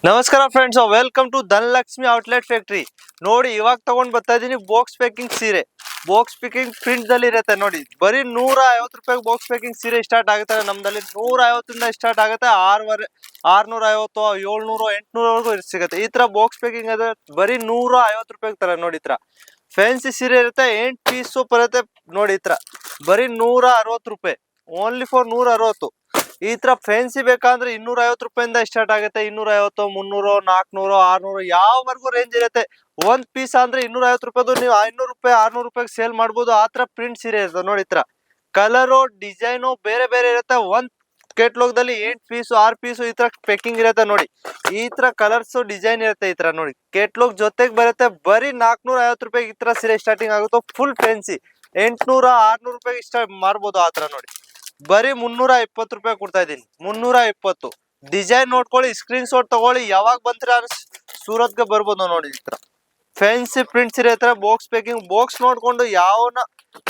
ನಮಸ್ಕಾರ friends, welcome to Dhanalakshmi outlet factory. ನೋಡಿ, ಇವಾಗ ತಗೊಂಡ್ ಬರ್ತಾ ಇದೀನಿ ಬಾಕ್ಸ್ ಪ್ಯಾಕಿಂಗ್ ಸೀರೆ. ಬಾಕ್ಸ್ ಪ್ಯಾಕಿಂಗ್ ಪ್ರಿಂಟ್ ದಲ್ಲಿ ಇರುತ್ತೆ ನೋಡಿ. ಬರೀ 150 ರೂಪಾಯಿ ಬಾಕ್ಸ್ ಪ್ಯಾಕಿಂಗ್ ಸೀರೆ ಸ್ಟಾರ್ಟ್ ಆಗುತ್ತೆ. ನಮ್ದಲ್ಲಿ 150 ಸ್ಟಾರ್ಟ್ ಆಗುತ್ತೆ. 650, 700, 800 ಸಿಗುತ್ತೆ. ಈ ತರ ಬಾಕ್ಸ್ ಪ್ಯಾಕಿಂಗ್ ಅದ ಬರೀ 150 ರೂಪಾಯಿ ತರ ನೋಡಿ. ಈ ತರ ಫ್ಯಾನ್ಸಿ ಸೀರೆ ಇರುತ್ತೆ, 8 ಪೀಸ್ ಬರುತ್ತೆ ನೋಡಿ. ಈ ತರ ಬರೀ 160 ರೂಪಾಯಿ, ಓನ್ಲಿ ಫಾರ್ 160. ಈ ತರ ಫ್ಯಾನ್ಸಿ ಬೇಕಂದ್ರೆ 250 ರೂಪಾಯಿಂದ ಸ್ಟಾರ್ಟ್ ಆಗುತ್ತೆ. 250, 300, 400, 600 ಯಾವವರೆಗೂ ರೇಂಜ್ ಇರುತ್ತೆ. ಒಂದ್ ಪೀಸ್ ಅಂದ್ರೆ 250 ರೂಪಾಯಿ ನೀವು 500 ರೂಪಾಯಿ, 600 ರೂಪಾಯಿ ಸೇಲ್ ಮಾಡ್ಬೋದು. ಆ ತರ ಪ್ರಿಂಟ್ ಸೀರೆ ಇರ್ತದೆ ನೋಡಿ. ಈ ತರ ಕಲರು ಡಿಸೈನು ಬೇರೆ ಬೇರೆ ಇರುತ್ತೆ. ಒಂದ್ ಕೇಟ್ಲಾಗ್ದಲ್ಲಿ 8 ಪೀಸ್, 6 ಪೀಸ್ ಈ ತರ ಪ್ಯಾಕಿಂಗ್ ಇರುತ್ತೆ ನೋಡಿ. ಈ ತರ ಕಲರ್ಸ್ ಡಿಸೈನ್ ಇರುತ್ತೆ. ಈ ತರ ನೋಡಿ, ಕೇಟ್ಲಾಗ್ ಜೊತೆಗೆ ಬರುತ್ತೆ. ಬರೀ 450 ರೂಪಾಯಿ ಈ ತರ ಸೀರೆ ಸ್ಟಾರ್ಟಿಂಗ್ ಆಗುತ್ತೆ. ಫುಲ್ ಫ್ಯಾನ್ಸಿ 800, 600 ರೂಪಾಯಿ ಇಷ್ಟ ಮಾರ್ಬೋದು. ಆ ತರ ನೋಡಿ, ಬರೀ 320 ರೂಪಾಯಿ ಕೊಡ್ತಾ ಇದೀನಿ. 320. ಡಿಸೈನ್ ನೋಡ್ಕೊಳ್ಳಿ, ಸ್ಕ್ರೀನ್ ಶಾಟ್ ತಗೊಳ್ಳಿ. ಯಾವಾಗ ಬಂತೀರಾ ಸೂರತ್ಗೆ ಬರ್ಬೋದು ನೋಡಿ. ಈ ತರ ಫ್ಯಾನ್ಸಿ ಪ್ರಿಂಟ್ಸ್ ಇರತ್ತೆ. ಬಾಕ್ಸ್ ಪ್ಯಾಕಿಂಗ್ ಬಾಕ್ಸ್ ನೋಡ್ಕೊಂಡು ಯಾವನ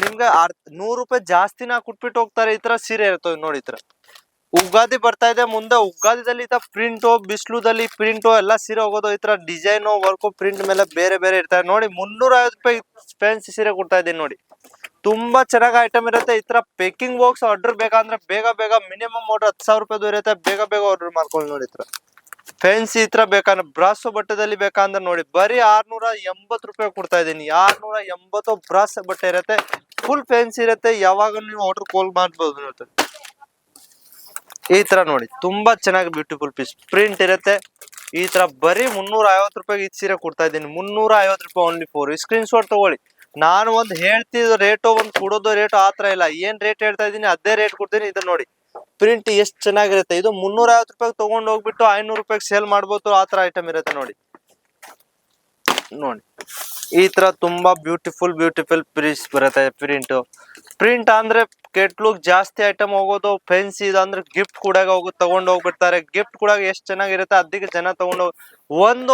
ನಿಮ್ಗೆ 100 ರೂಪಾಯಿ ಜಾಸ್ತಿನ ಕೊಟ್ಬಿಟ್ಟು ಹೋಗ್ತಾರೆ. ಈ ತರ ಸೀರೆ ಇರ್ತವೆ ನೋಡಿ. ಈ ತರ ಉಗಾದಿ ಬರ್ತಾ ಇದೆ ಮುಂದೆ. ಉಗಾದಿದಲ್ಲಿ ಈ ತರ ಪ್ರಿಂಟು, ಬಿಸಿಲುದಲ್ಲಿ ಪ್ರಿಂಟು ಎಲ್ಲ ಸೀರೆ ಹೋಗೋದು. ಈ ತರ ಡಿಸೈನು ವರ್ಕು ಪ್ರಿಂಟ್ ಮೇಲೆ ಬೇರೆ ಬೇರೆ ಇರ್ತಾರೆ ನೋಡಿ. 350 ರೂಪಾಯಿ ಫ್ಯಾನ್ಸಿ ಸೀರೆ ಕೊಡ್ತಾ ಇದೀನಿ ನೋಡಿ. ತುಂಬಾ ಚೆನ್ನಾಗಿ ಐಟಮ್ ಇರುತ್ತೆ. ಈ ತರ ಪೇಕಿಂಗ್ ಬಾಕ್ಸ್ ಆರ್ಡರ್ ಬೇಕಂದ್ರೆ ಬೇಗ ಬೇಗ ಮಿನಿಮಮ್ ಆರ್ಡರ್ 10,000 ರೂಪಾಯಿ ಇರುತ್ತೆ. ಬೇಗ ಬೇಗ ಆರ್ಡರ್ ಮಾಡ್ಕೊಳ್ಳಿ ನೋಡಿ. ಈ ತರ ಫ್ಯಾನ್ಸಿ ಈ ತರ ಬೇಕಂದ್ರೆ ಬ್ರಾಸೋ ಬಟ್ಟೆದಲ್ಲಿ ಬೇಕಂದ್ರೆ ನೋಡಿ, ಬರೀ 680 ರೂಪಾಯಿ ಕೊಡ್ತಾ ಇದೀನಿ. 680 ಬ್ರಾಸ್ ಬಟ್ಟೆ ಇರುತ್ತೆ. ಫುಲ್ ಫ್ಯಾನ್ಸಿ ಇರುತ್ತೆ. ಯಾವಾಗ ನೀವು ಆರ್ಡರ್ ಕಾಲ್ ಮಾಡ್ಬೋದು. ಈ ತರ ನೋಡಿ, ತುಂಬಾ ಚೆನ್ನಾಗಿ ಬ್ಯೂಟಿಫುಲ್ ಪೀಸ್ ಪ್ರಿಂಟ್ ಇರುತ್ತೆ. ಈ ತರ ಬರೀ 350 ರೂಪಾಯಿ ಈ ಸೀರೆ ಕೊಡ್ತಾ ಇದ್ದೀನಿ. 350 ರೂಪಾಯಿ ಓನ್ಲಿ ಫೋರ್. ಸ್ಕ್ರೀನ್ ಶಾಟ್ ತಗೊಳ್ಳಿ. ನಾನು ಒಂದ್ ಹೇಳ್ತಿದ್ದು ರೇಟು, ಒಂದ್ ಕೊಡೋದು ರೇಟು ಆತರ ಇಲ್ಲ. ಏನ್ ರೇಟ್ ಹೇಳ್ತಾ ಇದೀನಿ ಅದೇ ರೇಟ್ ಕೊಡ್ತೀನಿ. ಇದು ನೋಡಿ, ಪ್ರಿಂಟ್ ಎಷ್ಟು ಚೆನ್ನಾಗಿರುತ್ತೆ. ಇದು 350 ರೂಪಾಯಿ ತಗೊಂಡ್ ಹೋಗ್ಬಿಟ್ಟು 500 ರೂಪಾಯಿ ಸೇಲ್ ಮಾಡ್ಬೋದು. ಆತರ ಐಟಮ್ ಇರುತ್ತೆ ನೋಡಿ. ನೋಡಿ, ಈ ತರ ತುಂಬಾ ಬ್ಯೂಟಿಫುಲ್ ಪೀಸ್ ಬರುತ್ತೆ. ಪ್ರಿಂಟ್ ಅಂದ್ರೆ ಕೆಟ್ಲುಕ್ ಜಾಸ್ತಿ ಐಟಮ್ ಹೋಗೋದು. ಫ್ಯಾನ್ಸಿ ಅಂದ್ರೆ ಗಿಫ್ಟ್ ಕೂಡ ತಗೊಂಡ್ ಹೋಗ್ಬಿಡ್ತಾರೆ. ಗಿಫ್ಟ್ ಕೂಡ ಎಷ್ಟು ಚೆನ್ನಾಗಿರುತ್ತೆ, ಅದಕ್ಕೆ ಜನ ತಗೊಂಡ್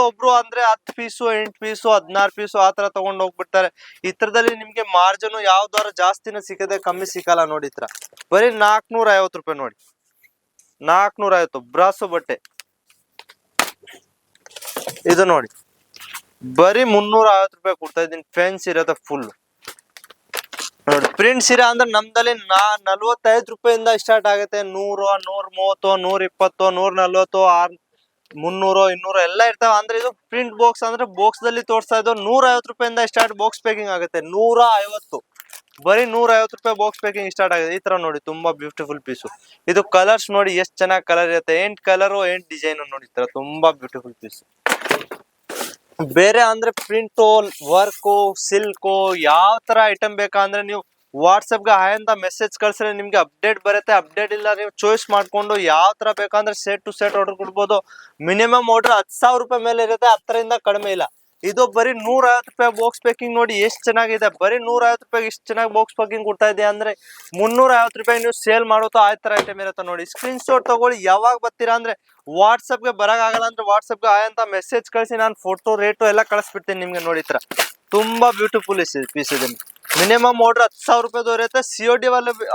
ಒಬ್ರು ಅಂದ್ರೆ 10 ಪೀಸು, 8 ಪೀಸು, 16 ಪೀಸು ಆತರ ತಗೊಂಡ್ ಹೋಗ್ಬಿಡ್ತಾರೆ. ಈ ತರದಲ್ಲಿ ನಿಮ್ಗೆ ಮಾರ್ಜಿನ್ ಯಾವ್ದಾರ ಜಾಸ್ತಿನ ಸಿಕ್ಕದೆ, ಕಮ್ಮಿ ಸಿಕ್ಕಲ್ಲ ನೋಡಿ. ಈ ತರ ಬರೀ 450 ರೂಪಾಯಿ ನೋಡಿ. 450 ಬ್ರಾಸೋ ಬಟ್ಟೆ. ಇದು ನೋಡಿ, ಬರೀ 350 ರೂಪಾಯಿ ಕೊಡ್ತಾ ಇದೀನಿ. ಫ್ಯಾನ್ಸಿ ಇರುತ್ತೆ ಫುಲ್ ನೋಡಿ. ಪ್ರಿಂಟ್ ಸೀರೆ ಅಂದ್ರೆ ನಮ್ದಲ್ಲಿ 45 ರೂಪಾಯಿಂದ ಸ್ಟಾರ್ಟ್ ಆಗುತ್ತೆ. 100, 130, 120, 140, 300, 200 ಎಲ್ಲ ಇರ್ತಾವ. ಅಂದ್ರೆ ಇದು ಪ್ರಿಂಟ್ ಬಾಕ್ಸ್ ಅಂದ್ರೆ ಬಾಕ್ಸ್ ದಲ್ಲಿ ತೋರಿಸ್ತಾ ಇದ್ದು 150 ರೂಪಾಯಿಂದ ಸ್ಟಾರ್ಟ್ ಬಾಕ್ಸ್ ಪ್ಯಾಕಿಂಗ್ ಆಗುತ್ತೆ. 150, ಬರೀ 150 ರೂಪಾಯಿ ಬಾಕ್ಸ್ ಪ್ಯಾಕಿಂಗ್ ಸ್ಟಾರ್ಟ್ ಆಗುತ್ತೆ. ಈ ತರ ನೋಡಿ, ತುಂಬಾ ಬ್ಯೂಟಿಫುಲ್ ಪೀಸು. ಇದು ಕಲರ್ಸ್ ನೋಡಿ, ಎಷ್ಟು ಚೆನ್ನಾಗಿ ಕಲರ್ ಇರುತ್ತೆ. 8 ಕಲರು, 8 ಡಿಸೈನ್ ನೋಡಿ. ಈ ತರ ತುಂಬಾ ಬ್ಯೂಟಿಫುಲ್ ಪೀಸ್. ಬೇರೆ ಅಂದ್ರೆ ಪ್ರಿಂಟು, ವರ್ಕು, ಸಿಲ್ಕು ಯಾವ ತರ ಐಟಮ್ ಬೇಕಂದ್ರೆ ನೀವು ವಾಟ್ಸಪ್ಗೆ ಹಾಯ್ ಅಂತ ಮೆಸೇಜ್ ಕಳ್ಸಿದ್ರೆ ನಿಮ್ಗೆ ಅಪ್ಡೇಟ್ ಬರುತ್ತೆ. ಅಪ್ಡೇಟ್ ಇಲ್ಲ ನೀವು ಚಾಯ್ಸ್ ಮಾಡ್ಕೊಂಡು ಯಾವ ತರ ಬೇಕಂದ್ರೆ ಸೆಟ್ ಟು ಸೆಟ್ ಆರ್ಡರ್ ಕೊಡ್ಬೋದು. ಮಿನಿಮಮ್ ಆರ್ಡರ್ 10,000 ರೂಪಾಯಿ ಮೇಲೆ ಇರುತ್ತೆ, 10ರಿಂದ ಕಡಿಮೆ ಇಲ್ಲ. ಇದು ಬರೀ 150 ರೂಪಾಯಿ ಬಾಕ್ಸ್ ಪ್ಯಾಕಿಂಗ್ ನೋಡಿ, ಎಷ್ಟು ಚೆನ್ನಾಗಿದೆ. ಬರೀ 150 ರೂಪಾಯಿ ಇಷ್ಟು ಚೆನ್ನಾಗಿ ಬಾಕ್ಸ್ ಪ್ಯಾಕಿಂಗ್ ಕೊಡ್ತಾ ಇದೆ ಅಂದ್ರೆ 350 ರೂಪಾಯಿ ನೀವು ಸೇಲ್ ಮಾಡೋದು ಆ ತರ ಐಟಮ್ ಇರುತ್ತೆ ನೋಡಿ. ಸ್ಕ್ರೀನ್ ಶಾಟ್ ತಗೊಳ್ಳಿ. ಯಾವಾಗ ಬರ್ತೀರಾ ಅಂದ್ರೆ ವಾಟ್ಸಪ್ಗೆ ಬರಕಾಗಲ್ಲ ಅಂದ್ರೆ ವಾಟ್ಸಪ್ಗೆ ಹಾಯ್ ಅಂತ ಮೆಸೇಜ್ ಕಳಿಸಿ, ನಾನು ಫೋಟೋ ರೇಟು ಎಲ್ಲ ಕಳಿಸ್ಬಿಡ್ತೀನಿ ನಿಮ್ಗೆ ನೋಡಿ. ಈ ತರ ತುಂಬಾ ಬ್ಯೂಟಿಫುಲ್ ಪೀಸ್ ಇದೆ. ಮಿನಿಮಮ್ ಆರ್ಡರ್ 10,000 ರೂಪಾಯಿ ಇರುತ್ತೆ. COD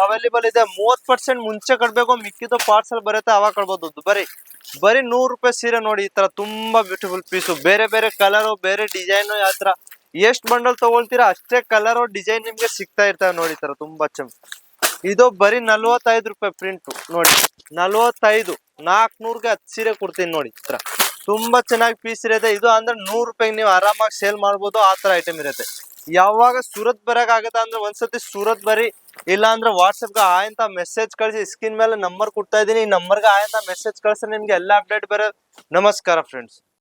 ಅವೈಲೇಬಲ್ ಇದೆ. 30% ಮುಂಚೆ ಕಟ್ಬೇಕು, ಮಿಕ್ಕಿದ್ದು ಪಾರ್ಸಲ್ ಬರುತ್ತೆ ಅವಾಗ ಕಟ್ಬೋದು. ಬರೀ 100 ರೂಪಾಯಿ ಸೀರೆ ನೋಡಿ. ಈ ತರ ತುಂಬಾ ಬ್ಯೂಟಿಫುಲ್ ಪೀಸು. ಬೇರೆ ಬೇರೆ ಕಲರು, ಬೇರೆ ಡಿಸೈನು. ಯಾವ ತರ ಎಷ್ಟು ಬಂಡಲ್ ತಗೊಳ್ತೀರಾ ಅಷ್ಟೇ ಕಲರು ಡಿಸೈನ್ ನಿಮ್ಗೆ ಸಿಗ್ತಾ ಇರ್ತವೆ ನೋಡಿ. ಈ ತರ ತುಂಬಾ ಇದು ಬರೀ 45 ರೂಪಾಯಿ ಪ್ರಿಂಟ್ ನೋಡಿ. 45, 400ಗೆ 10 ಸೀರೆ ಕೊಡ್ತೀನಿ ನೋಡಿ. ಈ ತರ ತುಂಬಾ ಚೆನ್ನಾಗಿ ಪೀಸ್ ಇರುತ್ತೆ. ಇದು ಅಂದ್ರೆ 100 ರೂಪಾಯಿಗೆ ನೀವು ಆರಾಮಾಗಿ ಸೇಲ್ ಮಾಡ್ಬೋದು. ಆ ತರ ಐಟಮ್ ಇರುತ್ತೆ. ಯಾವಾಗ ಸೂರತ್ ಬರಕಾಗತ್ತ ಅಂದ್ರೆ ಒಂದ್ಸತಿ ಸೂರತ್ ಬರಿ, ಇಲ್ಲ ಅಂದ್ರೆ ವಾಟ್ಸಪ್ಗೆ ಹಾಯ್ ಅಂತ ಮೆಸೇಜ್ ಕಳಿಸಿ. ಸ್ಕ್ರೀನ್ ಮೇಲೆ ನಂಬರ್ ಕೊಡ್ತಾ ಇದೀನಿ. ಈ ನಂಬರ್ಗೆ ಹಾಯ್ ಅಂತ ಮೆಸೇಜ್ ಕಳಿಸಿದ್ರೆ ನಿಮ್ಗೆ ಎಲ್ಲ ಅಪ್ಡೇಟ್ ಬರೋದು. ನಮಸ್ಕಾರ ಫ್ರೆಂಡ್ಸ್.